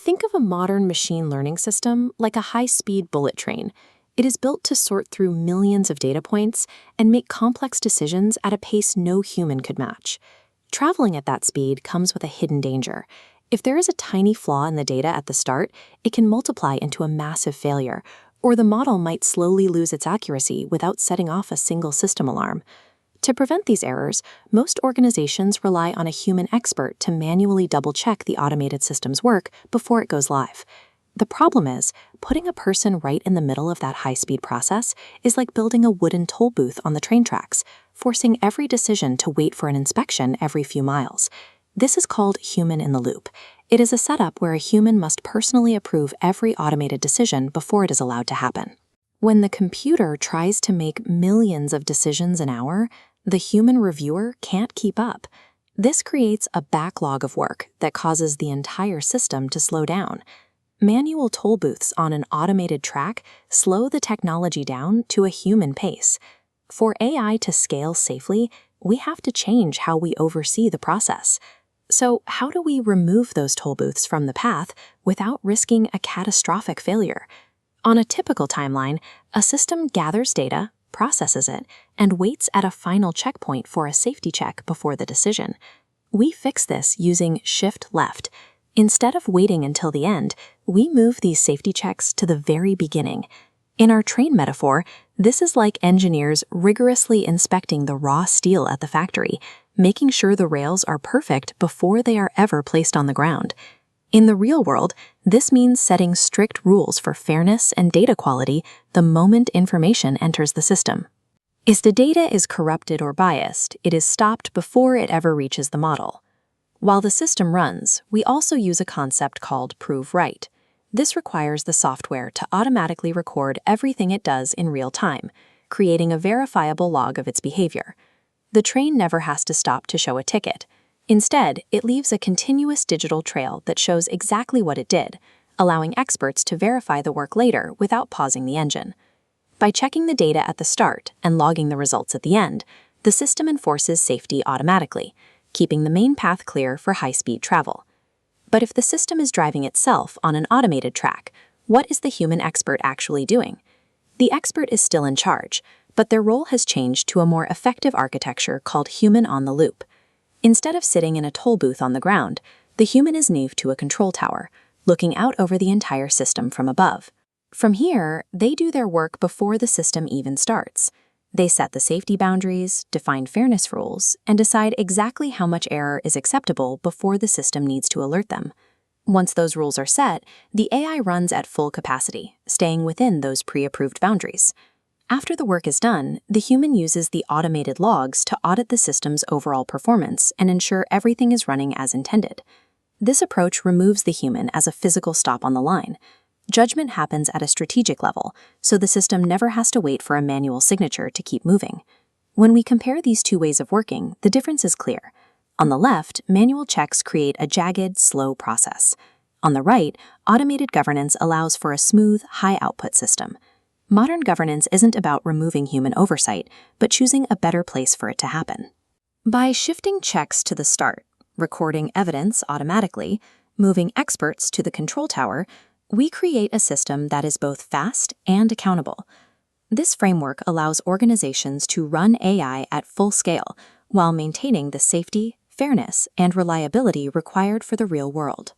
Think of a modern machine learning system like a high-speed bullet train. It is built to sort through millions of data points and make complex decisions at a pace no human could match. Traveling at that speed comes with a hidden danger. If there is a tiny flaw in the data at the start, it can multiply into a massive failure, or the model might slowly lose its accuracy without setting off a single system alarm. To prevent these errors, most organizations rely on a human expert to manually double-check the automated system's work before it goes live. The problem is, putting a person right in the middle of that high-speed process is like building a wooden toll booth on the train tracks, forcing every decision to wait for an inspection every few miles. This is called human in the loop. It is a setup where a human must personally approve every automated decision before it is allowed to happen. When the computer tries to make millions of decisions an hour, the human reviewer can't keep up. This creates a backlog of work that causes the entire system to slow down. Manual toll booths on an automated track slow the technology down to a human pace. For AI to scale safely, we have to change how we oversee the process. So how do we remove those toll booths from the path without risking a catastrophic failure? On a typical timeline, a system gathers data, processes it, and waits at a final checkpoint for a safety check before the decision. We fix this using shift left. Instead of waiting until the end, we move these safety checks to the very beginning. In our train metaphor, this is like engineers rigorously inspecting the raw steel at the factory, making sure the rails are perfect before they are ever placed on the ground. In the real world, this means setting strict rules for fairness and data quality the moment information enters the system. If the data is corrupted or biased, it is stopped before it ever reaches the model. While the system runs, we also use a concept called prove right. This requires the software to automatically record everything it does in real time, creating a verifiable log of its behavior. The train never has to stop to show a ticket. Instead, it leaves a continuous digital trail that shows exactly what it did, allowing experts to verify the work later without pausing the engine. By checking the data at the start and logging the results at the end, the system enforces safety automatically, keeping the main path clear for high-speed travel. But if the system is driving itself on an automated track, what is the human expert actually doing? The expert is still in charge, but their role has changed to a more effective architecture called human on the loop. Instead of sitting in a toll booth on the ground, the human is moved to a control tower, looking out over the entire system from above. From here, they do their work before the system even starts. They set the safety boundaries, define fairness rules, and decide exactly how much error is acceptable before the system needs to alert them. Once those rules are set, the AI runs at full capacity, staying within those pre-approved boundaries. After the work is done, the human uses the automated logs to audit the system's overall performance and ensure everything is running as intended. This approach removes the human as a physical stop on the line. Judgment happens at a strategic level, so the system never has to wait for a manual signature to keep moving. When we compare these two ways of working, the difference is clear. On the left, manual checks create a jagged, slow process. On the right, automated governance allows for a smooth, high-output system. Modern governance isn't about removing human oversight, but choosing a better place for it to happen. By shifting checks to the start, recording evidence automatically, moving experts to the control tower, we create a system that is both fast and accountable. This framework allows organizations to run AI at full scale while maintaining the safety, fairness, and reliability required for the real world.